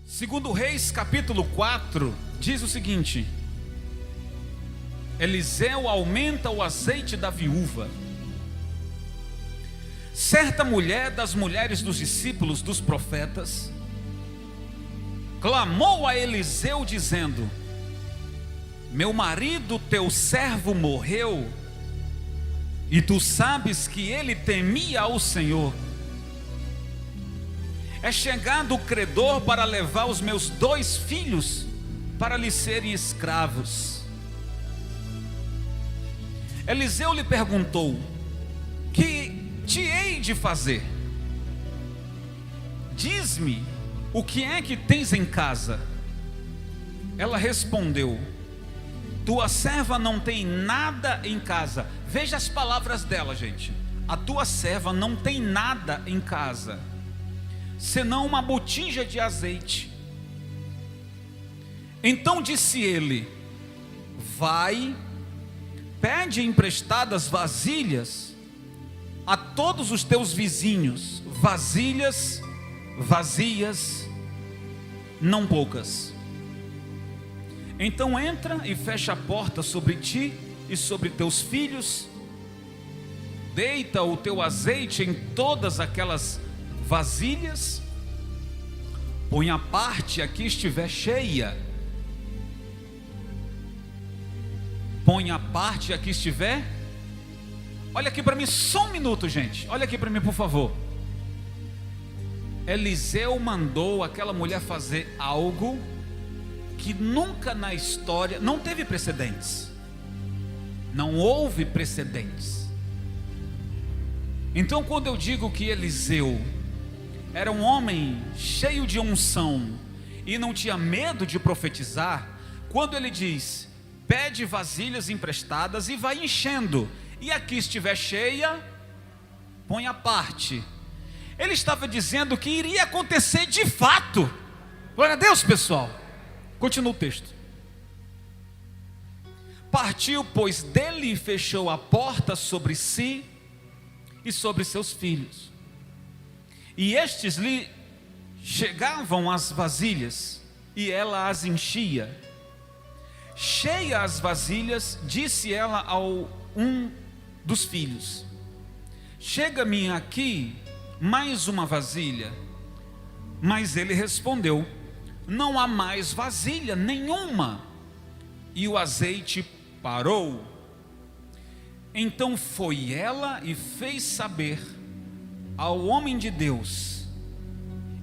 Segundo Reis, capítulo 4, diz o seguinte: Eliseu aumenta o azeite da viúva. Certa mulher das mulheres dos discípulos dos profetas clamou a Eliseu dizendo: meu marido, teu servo, morreu, e tu sabes que ele temia ao Senhor. É chegado o credor para levar os meus 2 filhos para lhe serem escravos. Eliseu lhe perguntou: que te hei de fazer? Diz-me, o que é que tens em casa? Ela respondeu: tua serva não tem nada em casa. Veja as palavras dela, gente. A tua serva não tem nada em casa, senão uma botija de azeite. Então disse ele: vai, pede emprestadas vasilhas a todos os teus vizinhos, vasilhas vazias, não poucas. Então entra e fecha a porta sobre ti e sobre teus filhos, deita o teu azeite em todas aquelas vasilhas, põe a parte a que estiver cheia, põe a parte a que estiver. Olha aqui para mim só um minuto, gente, olha aqui para mim, por favor. Eliseu mandou aquela mulher fazer algo que nunca na história, não teve precedentes, não houve precedentes. Então, quando eu digo que Eliseu era um homem cheio de unção e não tinha medo de profetizar, quando ele diz: pede vasilhas emprestadas e vai enchendo, e aqui estiver cheia, põe à parte, ele estava dizendo que iria acontecer de fato. Glória a Deus, pessoal. Continua o texto. Partiu, pois, dele e fechou a porta sobre si e sobre seus filhos. E estes lhe chegavam as vasilhas, e ela as enchia. Cheia as vasilhas, disse ela ao um dos filhos: chega-me aqui mais uma vasilha. Mas ele respondeu: não há mais vasilha nenhuma. E o azeite parou. Então foi ela e fez saber ao homem de Deus,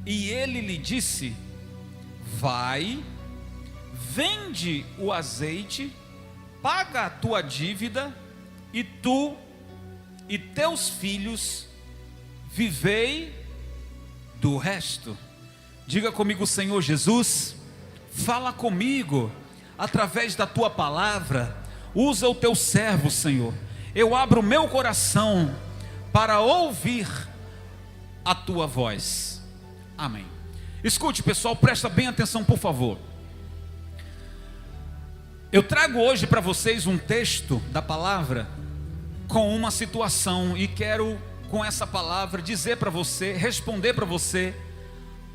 e ele lhe disse: vai, vende o azeite, paga a tua dívida, e tu e teus filhos vivei do resto. Diga comigo: Senhor Jesus, fala comigo através da tua palavra. Usa o teu servo, Senhor. Eu abro o meu coração para ouvir a tua voz. Amém. Escute, pessoal, presta bem atenção, por favor. Eu trago hoje para vocês um texto da palavra com uma situação, e quero com essa palavra dizer para você, responder para você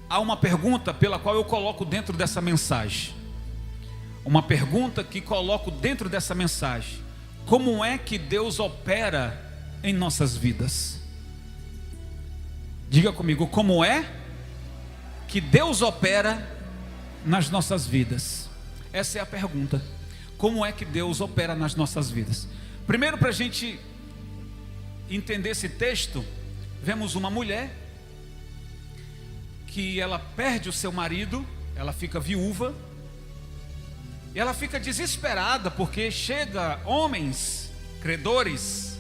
a uma pergunta pela qual eu coloco dentro dessa mensagem. Uma pergunta que coloco dentro dessa mensagem: como é que Deus opera em nossas vidas? Diga comigo: como é que Deus opera nas nossas vidas? Essa é a pergunta. Como é que Deus opera nas nossas vidas? Primeiro, para a gente entender esse texto, vemos uma mulher que ela perde o seu marido, ela fica viúva, e ela fica desesperada porque chega homens credores,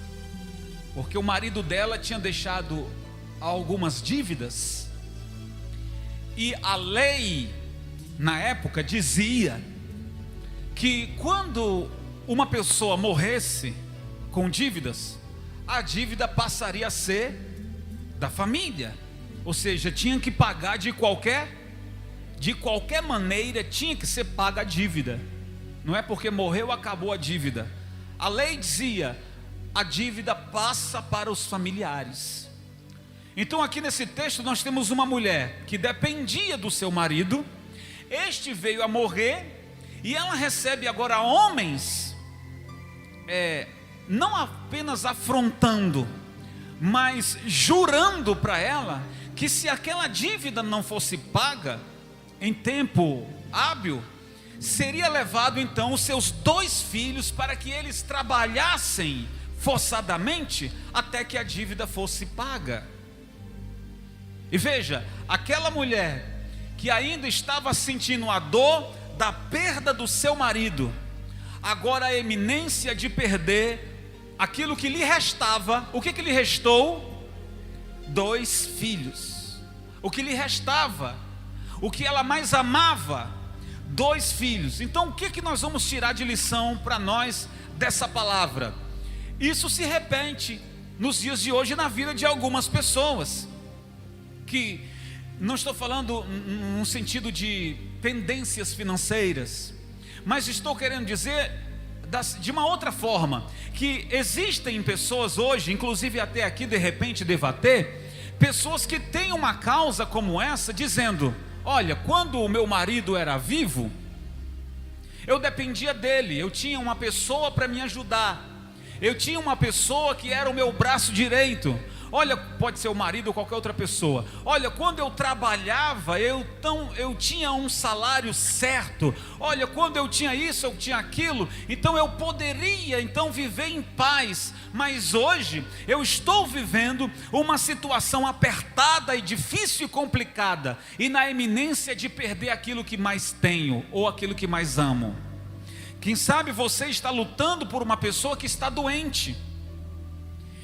porque o marido dela tinha deixado algumas dívidas, e a lei na época dizia que quando uma pessoa morresse com dívidas, a dívida passaria a ser da família, ou seja, tinha que pagar de qualquer maneira, tinha que ser paga a dívida. Não é porque morreu, acabou a dívida. A lei dizia: a dívida passa para os familiares. Então aqui nesse texto nós temos uma mulher que dependia do seu marido, este veio a morrer, e ela recebe agora homens, não apenas afrontando, mas jurando para ela, que se aquela dívida não fosse paga, em tempo hábil, seria levado então os seus 2 filhos, para que eles trabalhassem forçadamente, até que a dívida fosse paga. E veja, aquela mulher, que ainda estava sentindo a dor da perda do seu marido, agora a iminência de perder aquilo que lhe restava. O que lhe restou? 2 filhos. O que lhe restava, o que ela mais amava, 2 filhos. Então o que nós vamos tirar de lição para nós dessa palavra? Isso se repete nos dias de hoje na vida de algumas pessoas, que não estou falando num sentido de pendências financeiras, mas estou querendo dizer de uma outra forma, que existem pessoas hoje, inclusive até aqui de repente debater, pessoas que têm uma causa como essa, dizendo: olha, quando o meu marido era vivo, eu dependia dele, eu tinha uma pessoa para me ajudar, eu tinha uma pessoa que era o meu braço direito. Olha, pode ser o marido ou qualquer outra pessoa. Olha, quando eu trabalhava, eu tinha um salário certo. Olha, quando eu tinha isso, eu tinha aquilo, então eu poderia então viver em paz. Mas hoje eu estou vivendo uma situação apertada e difícil e complicada, e na iminência de perder aquilo que mais tenho, ou aquilo que mais amo. Quem sabe você está lutando por uma pessoa que está doente,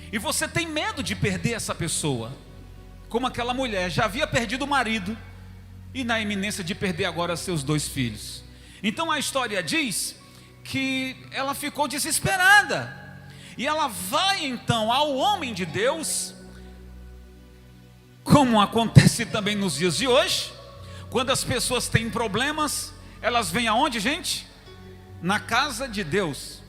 e você tem medo de perder essa pessoa, como aquela mulher, já havia perdido o marido, e na iminência de perder agora seus 2 filhos. Então a história diz que ela ficou desesperada, e ela vai então ao homem de Deus, como acontece também nos dias de hoje, quando as pessoas têm problemas, elas vêm aonde, gente? Na casa de Deus.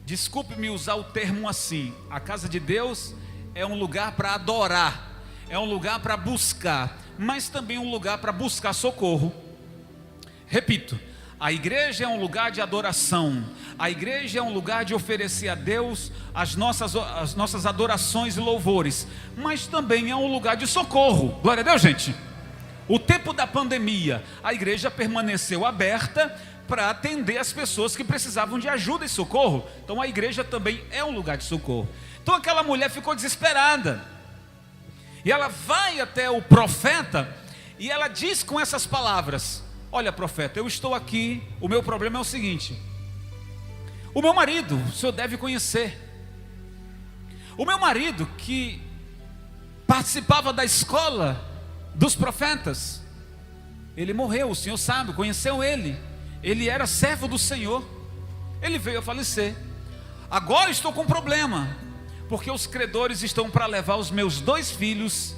Desculpe-me usar o termo assim, a casa de Deus é um lugar para adorar, é um lugar para buscar, mas também um lugar para buscar socorro. Repito, a igreja é um lugar de adoração, a igreja é um lugar de oferecer a Deus as nossas adorações e louvores, mas também é um lugar de socorro. Glória a Deus, gente. O tempo da pandemia, a igreja permaneceu aberta para atender as pessoas que precisavam de ajuda e socorro. Então a igreja também é um lugar de socorro. Então aquela mulher ficou desesperada, e ela vai até o profeta, e ela diz com essas palavras: olha, profeta, eu estou aqui, o meu problema é o seguinte, o meu marido, o senhor deve conhecer, o meu marido que participava da escola dos profetas, ele morreu, o senhor sabe, conheceu ele, ele era servo do Senhor, ele veio a falecer. Agora estou com um problema, porque os credores estão para levar os meus 2 filhos,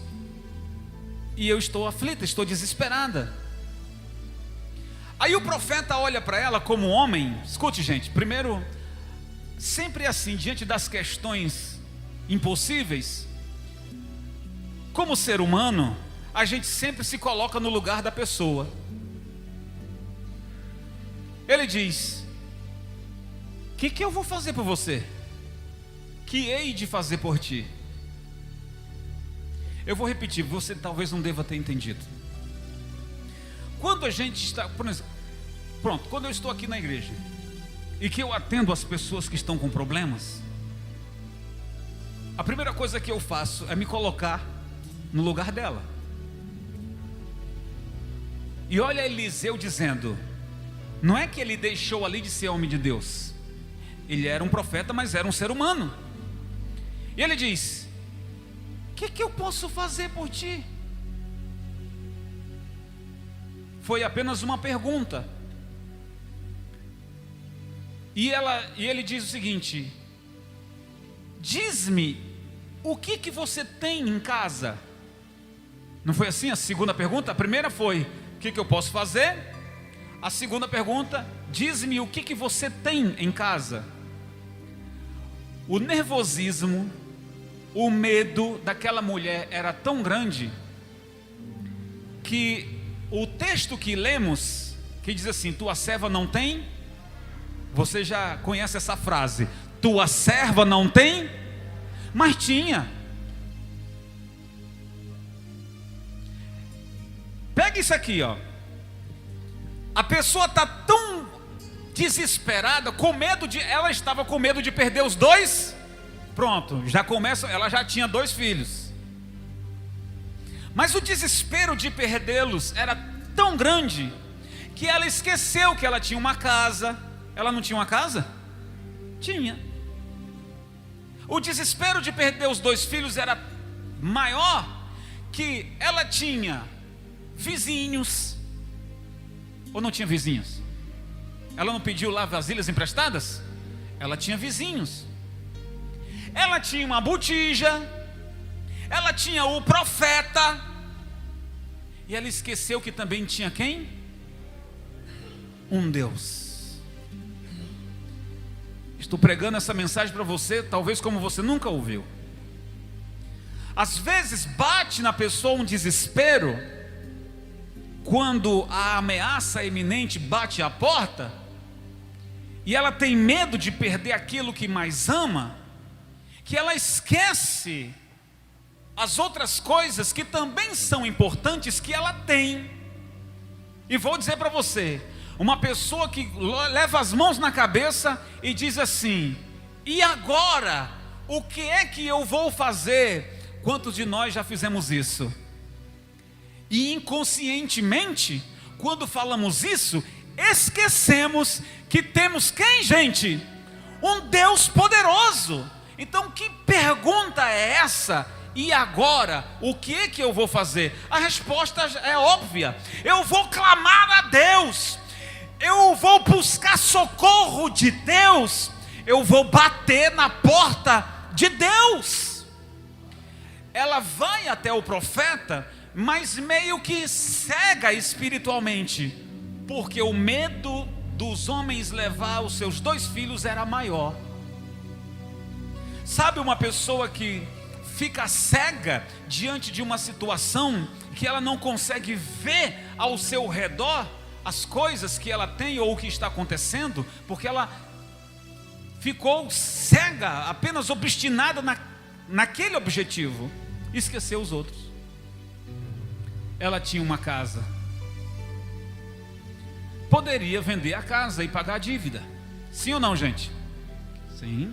e eu estou aflita, estou desesperada. Aí o profeta olha para ela como homem. Escute, gente, primeiro, sempre assim, diante das questões impossíveis, como ser humano, a gente sempre se coloca no lugar da pessoa. Ele diz: o que eu vou fazer por você? Que hei de fazer por ti? Eu vou repetir, você talvez não deva ter entendido. Quando a gente está, por exemplo, pronto, quando eu estou aqui na igreja e que eu atendo as pessoas que estão com problemas, a primeira coisa que eu faço é me colocar no lugar dela. E olha Eliseu dizendo, não é que ele deixou ali de ser homem de Deus, ele era um profeta, mas era um ser humano. E ele diz: o que eu posso fazer por ti? Foi apenas uma pergunta. E ele diz o seguinte: diz-me, o que você tem em casa? Não foi assim a segunda pergunta? A primeira foi: o que eu posso fazer? A segunda pergunta: diz-me o que você tem em casa. O nervosismo, o medo daquela mulher era tão grande que o texto que lemos que diz assim: tua serva não tem. Você já conhece essa frase: tua serva não tem, mas tinha. Pega isso aqui, ó. A pessoa está tão desesperada, com medo de, ela estava com medo de perder os dois. Pronto, já começa, ela já tinha 2 filhos. Mas o desespero de perdê-los era tão grande que ela esqueceu que ela tinha uma casa. Ela não tinha uma casa? Tinha. O desespero de perder os 2 filhos era maior, que ela tinha vizinhos. Ou não tinha vizinhos? Ela não pediu lá vasilhas emprestadas? Ela tinha vizinhos. Ela tinha uma botija. Ela tinha o profeta. E ela esqueceu que também tinha quem? Um Deus. Estou pregando essa mensagem para você, talvez como você nunca ouviu. Às vezes bate na pessoa um desespero, quando a ameaça iminente bate à porta, e ela tem medo de perder aquilo que mais ama, que ela esquece as outras coisas que também são importantes que ela tem. E vou dizer para você, uma pessoa que leva as mãos na cabeça e diz assim: e agora? O que é que eu vou fazer? Quantos de nós já fizemos isso? E inconscientemente, quando falamos isso, esquecemos que temos quem, gente? Um Deus poderoso. Então que pergunta é essa? E agora, o que é que eu vou fazer? A resposta é óbvia: eu vou clamar a Deus, eu vou buscar socorro de Deus, eu vou bater na porta de Deus. Ela vai até o profeta, mas meio que cega espiritualmente, porque o medo dos homens levar os seus 2 filhos era maior. Sabe uma pessoa que fica cega diante de uma situação que ela não consegue ver ao seu redor as coisas que ela tem ou o que está acontecendo, porque ela ficou cega, apenas obstinada naquele objetivo, e esqueceu os outros. Ela tinha uma casa, poderia vender a casa e pagar a dívida, sim ou não, gente? Sim.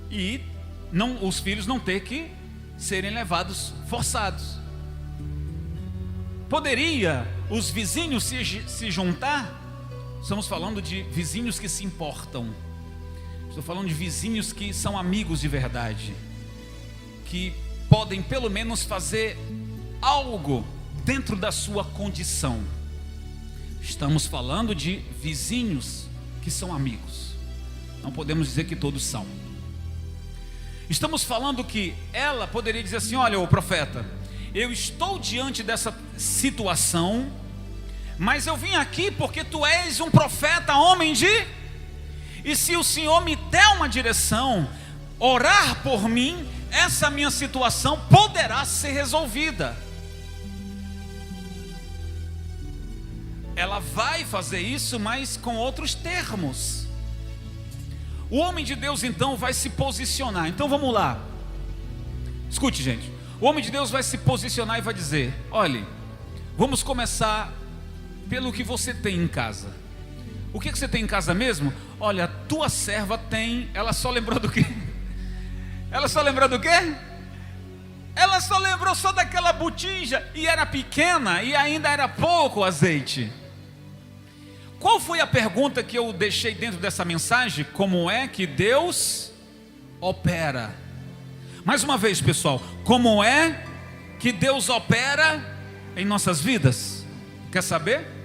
E não, os filhos não ter que serem levados forçados. Poderia os vizinhos se juntar? Estamos falando de vizinhos que se importam. Estou falando de vizinhos que são amigos de verdade, que podem pelo menos fazer algo dentro da sua condição. Estamos falando de vizinhos que são amigos. Não podemos dizer que todos são. Estamos falando que ela poderia dizer assim: olha, ô profeta, eu estou diante dessa situação, mas eu vim aqui porque tu és um profeta, homem de... E se o Senhor me der uma direção, orar por mim, essa minha situação poderá ser resolvida. Ela vai fazer isso, mas com outros termos. O homem de Deus então vai se posicionar. Então vamos lá. Escute, gente. O homem de Deus vai se posicionar e vai dizer: olhe, vamos começar pelo que você tem em casa. O que você tem em casa mesmo? Olha, a tua serva tem... Ela só lembrou do quê? Ela só lembrou do quê? Ela só lembrou só daquela botija, e era pequena, e ainda era pouco azeite. Qual foi a pergunta que eu deixei dentro dessa mensagem? Como é que Deus opera? Mais uma vez, pessoal, como é que Deus opera em nossas vidas? Quer saber?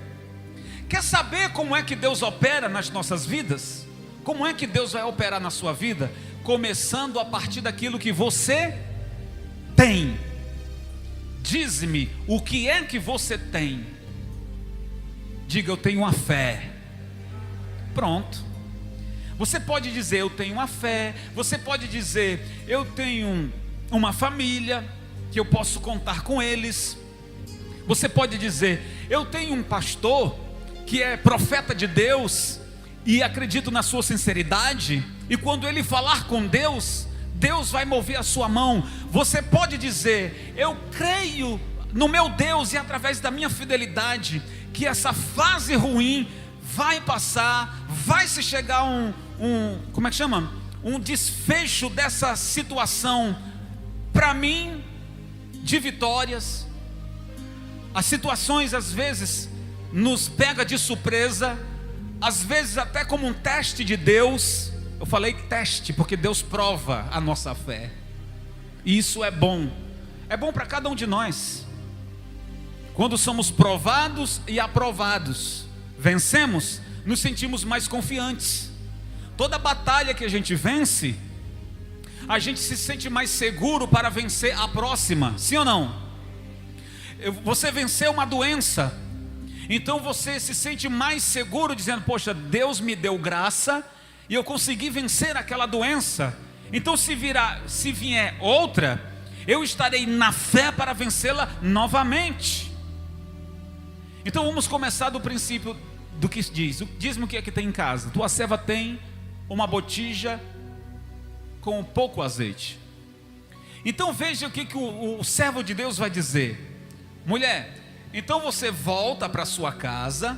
Quer saber como é que Deus opera nas nossas vidas? Como é que Deus vai operar na sua vida? Começando a partir daquilo que você tem. Diz-me, o que é que você tem? Diga: eu tenho uma fé. Pronto. Você pode dizer: eu tenho uma fé. Você pode dizer: eu tenho uma família, que eu posso contar com eles. Você pode dizer: eu tenho um pastor que é profeta de Deus e acredito na sua sinceridade, e quando ele falar com Deus, Deus vai mover a sua mão. Você pode dizer: eu creio no meu Deus, e através da minha fidelidade, que essa fase ruim vai passar, vai se chegar como é que chama? Um desfecho dessa situação, para mim, de vitórias. As situações às vezes nos pega de surpresa, às vezes até como um teste de Deus. Eu falei teste porque Deus prova a nossa fé, e isso é bom para cada um de nós. Quando somos provados e aprovados, vencemos, nos sentimos mais confiantes. Toda batalha que a gente vence, a gente se sente mais seguro para vencer a próxima, sim ou não? Você venceu uma doença, então você se sente mais seguro, dizendo: poxa, Deus me deu graça e eu consegui vencer aquela doença. Então se vier outra, eu estarei na fé para vencê-la novamente. Então vamos começar do princípio do que diz. Diz-me o que é que tem em casa. Tua serva tem uma botija com pouco azeite. Então veja o que o servo de Deus vai dizer: mulher, então você volta para sua casa,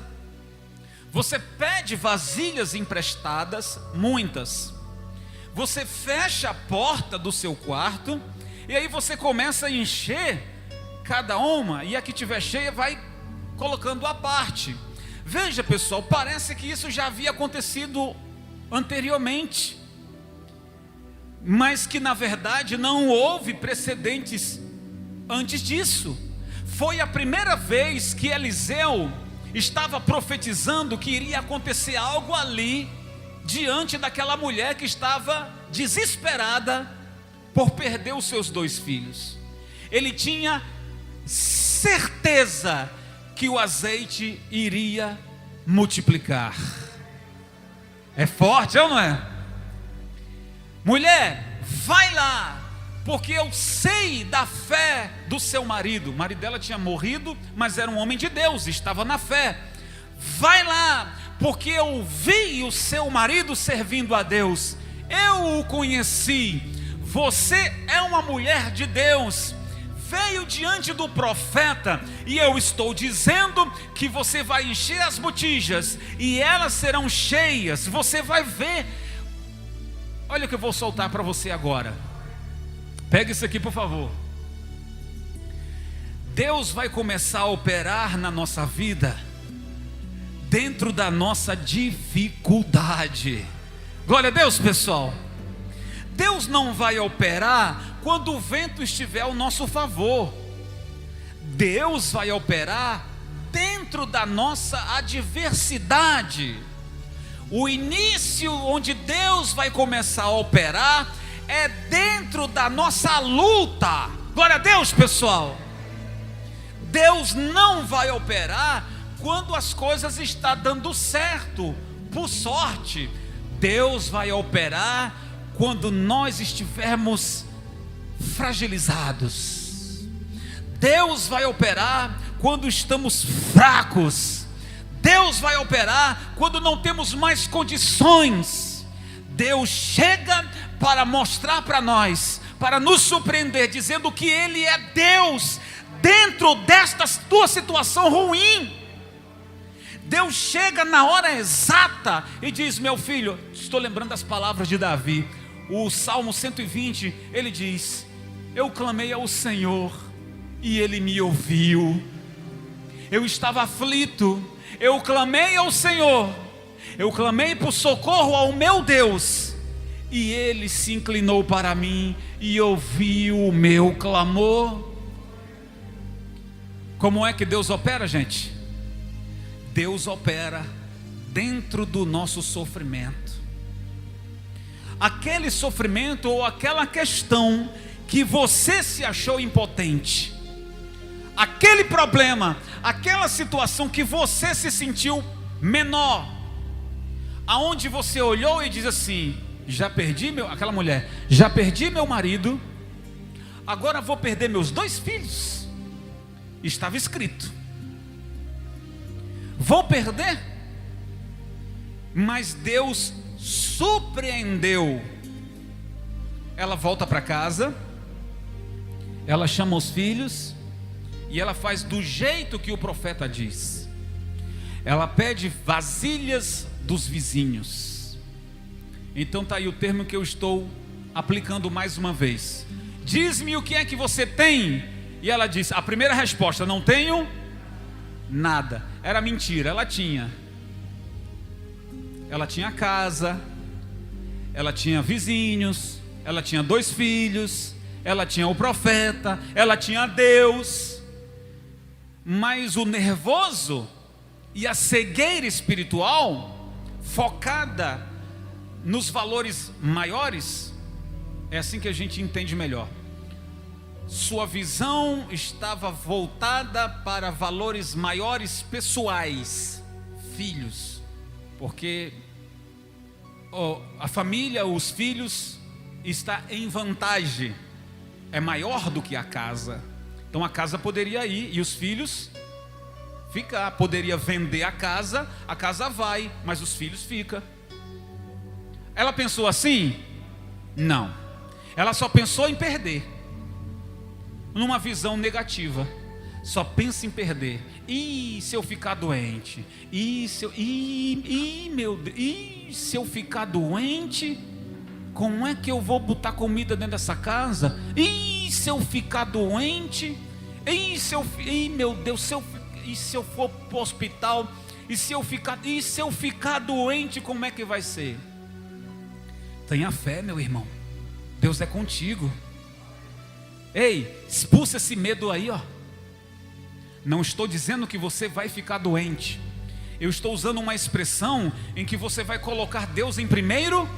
você pede vasilhas emprestadas, muitas, você fecha a porta do seu quarto, e aí você começa a encher cada uma, e a que tiver cheia vai colocando à parte. Veja, pessoal, parece que isso já havia acontecido anteriormente, mas que na verdade não houve precedentes antes disso. Foi a primeira vez que Eliseu estava profetizando que iria acontecer algo ali, diante daquela mulher que estava desesperada por perder os seus 2 filhos. Ele tinha certeza que o azeite iria multiplicar. É forte, ou não é? Mulher, vai lá, porque eu sei da fé do seu marido. O marido dela tinha morrido, mas era um homem de Deus, estava na fé. Vai lá, porque eu vi o seu marido servindo a Deus, eu o conheci. Você é uma mulher de Deus, veio diante do profeta, e eu estou dizendo que você vai encher as botijas, e elas serão cheias. Você vai ver. Olha o que eu vou soltar para você agora. Pega isso aqui, por favor. Deus vai começar a operar na nossa vida dentro da nossa dificuldade. Glória a Deus, pessoal. Deus não vai operar quando o vento estiver ao nosso favor. Deus vai operar dentro da nossa adversidade. O início onde Deus vai começar a operar é dentro da nossa luta. Glória a Deus, pessoal. Deus não vai operar quando as coisas estão dando certo, por sorte. Deus vai operar quando nós estivermos fragilizados. Deus vai operar quando estamos fracos. Deus vai operar quando não temos mais condições. Deus chega para mostrar para nós, para nos surpreender, dizendo que Ele é Deus dentro desta tua situação ruim. Deus chega na hora exata e diz: meu filho, estou lembrando das palavras de Davi, o Salmo 120, ele diz: eu clamei ao Senhor e Ele me ouviu. Eu estava aflito, eu clamei ao Senhor, eu clamei por socorro ao meu Deus, e Ele se inclinou para mim e ouviu o meu clamor. Como é que Deus opera, gente? Deus opera dentro do nosso sofrimento. Aquele sofrimento ou aquela questão que você se achou impotente, aquele problema, aquela situação que você se sentiu menor, aonde você olhou e diz assim: já perdi aquela mulher, já perdi meu marido, agora vou perder meus 2 filhos. Estava escrito. Vou perder? Mas Deus surpreendeu. Ela volta para casa, ela chama os filhos e ela faz do jeito que o profeta diz. Ela pede vasilhas dos vizinhos. Então está aí o termo que eu estou aplicando mais uma vez. Diz-me o que é que você tem. E ela disse, a primeira resposta, não tenho nada. Era mentira, ela tinha casa, ela tinha vizinhos, ela tinha 2 filhos, ela tinha o profeta, ela tinha Deus. Mas o nervoso e a cegueira espiritual, focada nos valores maiores, é assim que a gente entende melhor. Sua visão estava voltada para valores maiores pessoais, filhos, porque a família, os filhos, está em vantagem, é maior do que a casa. Então a casa poderia ir e os filhos ficar, poderia vender a casa vai, mas os filhos ficam. Ela pensou assim? Não, ela só pensou em perder, numa visão negativa, só pensa em perder. E se eu ficar doente? Meu Deus, e se eu ficar doente? Como é que eu vou botar comida dentro dessa casa? E se eu ficar doente? Meu Deus, e se eu for para o hospital? E se eu ficar doente, como é que vai ser? Tenha fé, meu irmão, Deus é contigo. Ei, expulsa esse medo aí, ó. Não estou dizendo que você vai ficar doente. Eu estou usando uma expressão em que você vai colocar Deus em primeiro.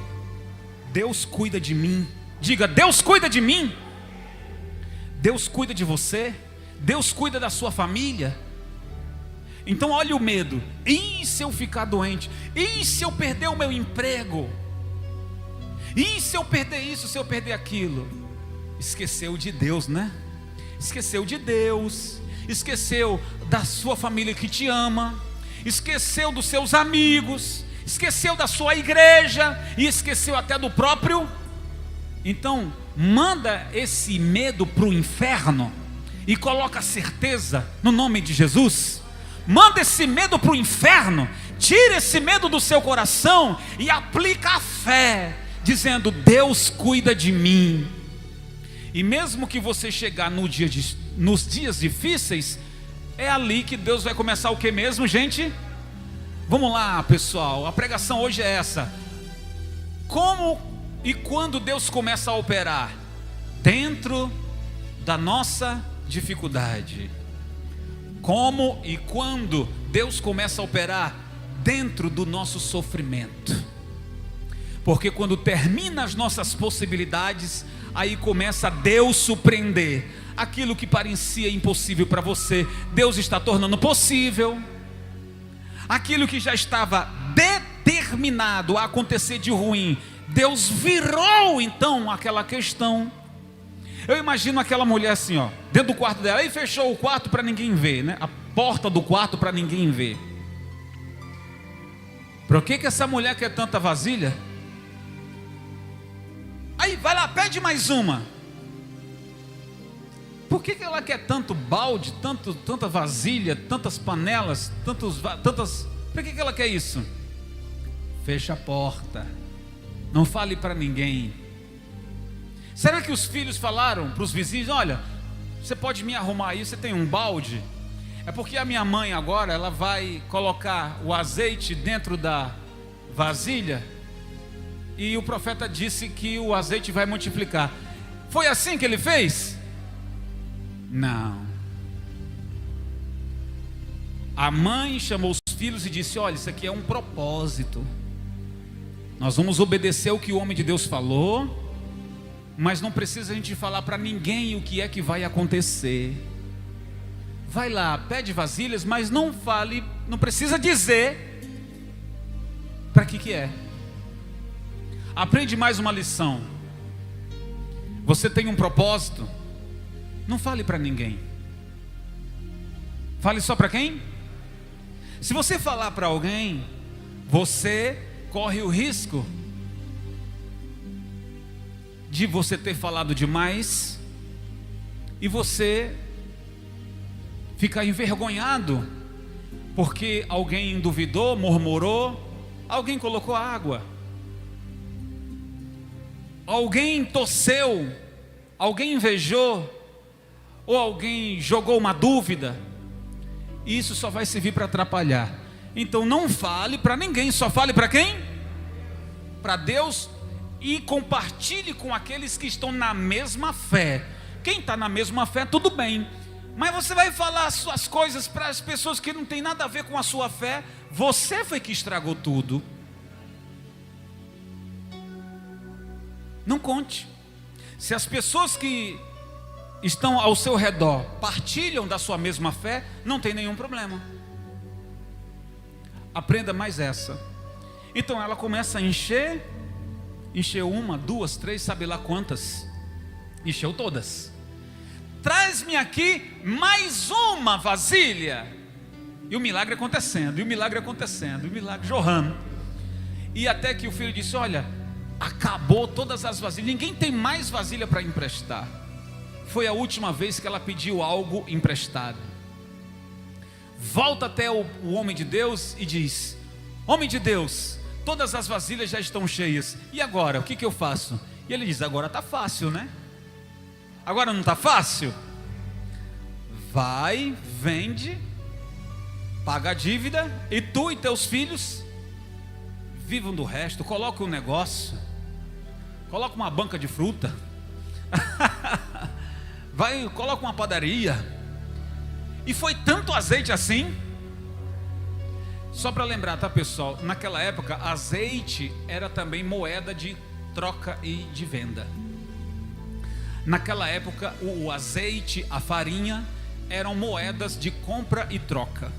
Deus cuida de mim. Diga, Deus cuida de mim. Deus cuida de você. Deus cuida da sua família. Então olha o medo. E se eu ficar doente? E se eu perder o meu emprego? E se eu perder isso, se eu perder aquilo? Esqueceu de Deus, né? Esqueceu de Deus. Esqueceu da sua família que te ama. Esqueceu dos seus amigos. Esqueceu da sua igreja. E esqueceu até do próprio. Então manda esse medo para o inferno e coloca a certeza no nome de Jesus. Manda esse medo para o inferno. Tira esse medo do seu coração e aplica a fé, dizendo, Deus cuida de mim. E mesmo que você chegar nos dias difíceis, é ali que Deus vai começar o que mesmo, gente? Vamos lá, pessoal, a pregação hoje é essa. Como e quando Deus começa a operar? Dentro da nossa dificuldade. Como e quando Deus começa a operar? Dentro do nosso sofrimento. Porque quando termina as nossas possibilidades, aí começa Deus surpreender. Aquilo que parecia impossível para você, Deus está tornando possível. Aquilo que já estava determinado a acontecer de ruim, Deus virou então aquela questão. Eu imagino aquela mulher assim, ó, dentro do quarto dela, e fechou o quarto para ninguém ver, né? A porta do quarto para ninguém ver. Por que essa mulher quer tanta vasilha? Aí vai lá, pede mais uma. Por que ela quer tanto balde, tanta vasilha, tantas panelas, tantas... Por que ela quer isso? Fecha a porta, não fale para ninguém. Será que os filhos falaram para os vizinhos, olha, você pode me arrumar aí, você tem um balde? É porque a minha mãe agora, ela vai colocar o azeite dentro da vasilha, e o profeta disse que o azeite vai multiplicar. Foi assim que ele fez? Não. A mãe chamou os filhos e disse, olha, isso aqui é um propósito. Nós vamos obedecer o que o homem de Deus falou, mas não precisa a gente falar para ninguém o que é que vai acontecer. Vai lá, pede vasilhas, mas não fale, não precisa dizer para que é. Aprende mais uma lição. Você tem um propósito, não fale para ninguém. Fale só para quem? Se você falar para alguém, você corre o risco de você ter falado demais e você ficar envergonhado porque alguém duvidou, murmurou, alguém colocou água, alguém torceu, alguém invejou, ou alguém jogou uma dúvida. Isso só vai servir para atrapalhar. Então não fale para ninguém, só fale para quem? Para Deus, e compartilhe com aqueles que estão na mesma fé. Quem está na mesma fé, tudo bem. Mas você vai falar as suas coisas para as pessoas que não tem nada a ver com a sua fé. Você foi que estragou tudo. Não conte. Se as pessoas que estão ao seu redor partilham da sua mesma fé, não tem nenhum problema. Aprenda mais essa. Então ela começa a encher uma, duas, três, sabe lá quantas. Encheu todas. Traz-me aqui mais uma vasilha. E o milagre acontecendo, e o milagre acontecendo, e o milagre jorrando. E até que o filho disse: olha, acabou todas as vasilhas, ninguém tem mais vasilha para emprestar. Foi a última vez que ela pediu algo emprestado. Volta até o homem de Deus e diz: homem de Deus, todas as vasilhas já estão cheias, e agora, o que eu faço? E ele diz: agora está fácil, né? Agora não está fácil? Vai, vende, paga a dívida, e tu e teus filhos vivam do resto. Coloca um negócio, coloca uma banca de fruta, vai, coloca uma padaria. E foi tanto azeite assim. Só para lembrar, tá, pessoal? Naquela época, azeite era também moeda de troca e de venda. Naquela época, o azeite, a farinha, eram moedas de compra e troca.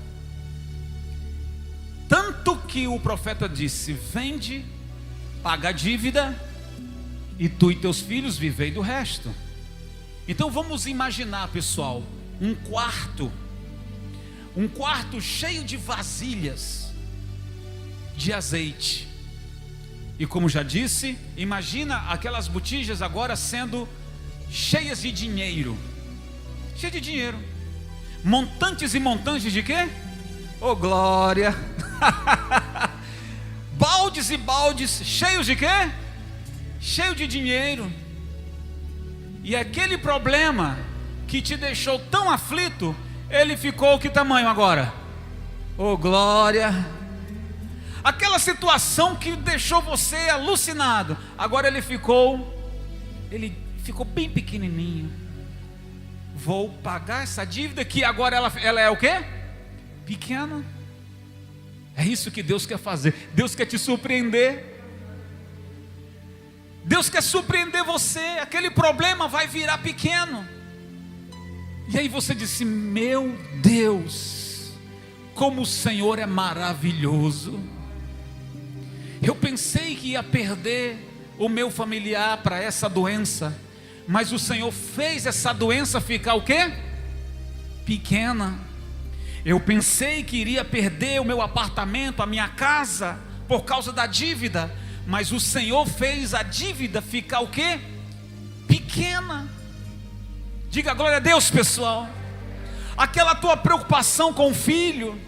Tanto que o profeta disse: vende, paga a dívida, e tu e teus filhos vivei do resto. Então vamos imaginar, pessoal, um quarto cheio de vasilhas de azeite. E como já disse, imagina aquelas botijas agora sendo cheias de dinheiro. Cheio de dinheiro. Montantes e montantes de quê? Oh glória! Baldes e baldes cheios de quê? Cheio de dinheiro. E aquele problema que te deixou tão aflito, ele ficou que tamanho agora? Oh glória! Aquela situação que deixou você alucinado, agora ele ficou bem pequenininho. Vou pagar essa dívida que agora ela é o quê? Pequena. É isso que Deus quer fazer. Deus quer te surpreender. Deus quer surpreender você. Aquele problema vai virar pequeno. E aí você disse: meu Deus, como o Senhor é maravilhoso. Eu pensei que ia perder o meu familiar para essa doença, mas o Senhor fez essa doença ficar o quê? Pequena. Eu pensei que iria perder o meu apartamento, a minha casa, por causa da dívida, mas o Senhor fez a dívida ficar o quê? Pequena. Diga glória a Deus, pessoal. Aquela tua preocupação com o filho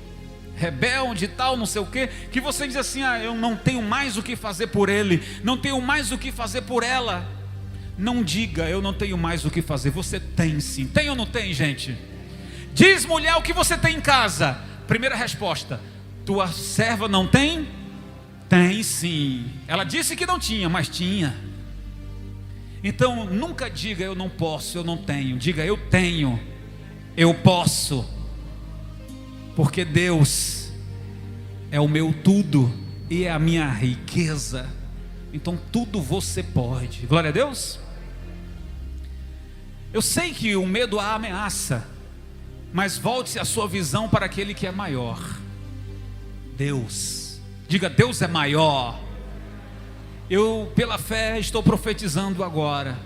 rebelde e tal, não sei o quê, que você diz assim: ah, eu não tenho mais o que fazer por ele, não tenho mais o que fazer por ela. Não diga eu não tenho mais o que fazer. Você tem sim. Tem ou não tem, gente? Diz, mulher, o que você tem em casa? Primeira resposta: tua serva não tem? Tem sim. Ela disse que não tinha, mas tinha. Então nunca diga eu não posso, eu não tenho. Diga eu tenho, eu posso, porque Deus é o meu tudo e é a minha riqueza. Então tudo você pode. Glória a Deus. Eu sei que o medo a ameaça, mas volte-se a sua visão para aquele que é maior. Deus. Diga: Deus é maior. Eu, pela fé, estou profetizando agora,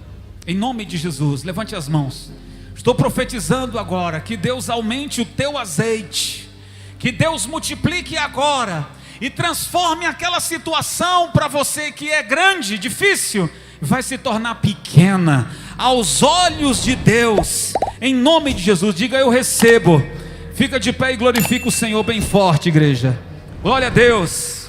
em nome de Jesus. Levante as mãos. Estou profetizando agora que Deus aumente o teu azeite, Que Deus multiplique agora e transforme aquela situação para você que é grande, difícil, vai se tornar pequena aos olhos de Deus. Em nome de Jesus, diga: eu recebo. Fica de pé e glorifica o Senhor bem forte, igreja. Glória a Deus.